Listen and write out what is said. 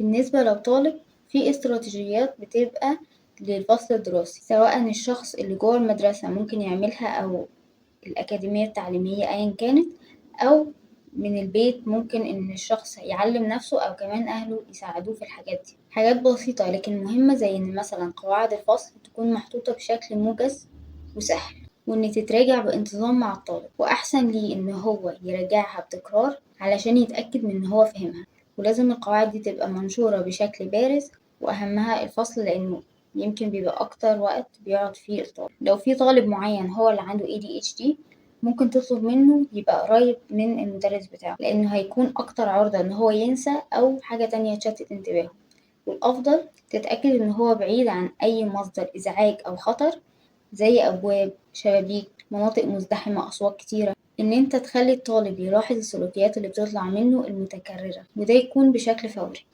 بالنسبة لو طالب، في استراتيجيات بتبقى للفصل الدراسي، سواء الشخص اللي جوه المدرسة ممكن يعملها أو الأكاديمية التعليمية أيا كانت، أو من البيت ممكن إن الشخص يعلم نفسه أو كمان أهله يساعدوه في الحاجات دي. حاجات بسيطة لكن مهمة، زي إن مثلا قواعد الفصل تكون محطوطة بشكل موجز وسهل، وإن تتراجع بانتظام مع الطالب، وأحسن ليه إن هو يراجعها بتكرار علشان يتأكد من إن هو فهمها. ولازم القواعد دي تبقى منشورة بشكل بارز، وأهمها الفصل، لأنه يمكن بيبقى أكتر وقت بيقعد فيه الطالب. لو في طالب معين هو اللي عنده ADHD، ممكن تطلب منه يبقى قريب من المدرس بتاعه، لأنه هيكون أكتر عرضة إن هو ينسى أو حاجة تانية تشتت انتباهه. والأفضل تتأكد إن هو بعيد عن أي مصدر إزعاج أو خطر، زي أبواب، شبابيك، مناطق مزدحمة، أصوات كتيرة. إن أنت تخلي الطالب يلاحظ السلوكيات اللي بتطلع منه المتكررة، وده يكون بشكل فوري.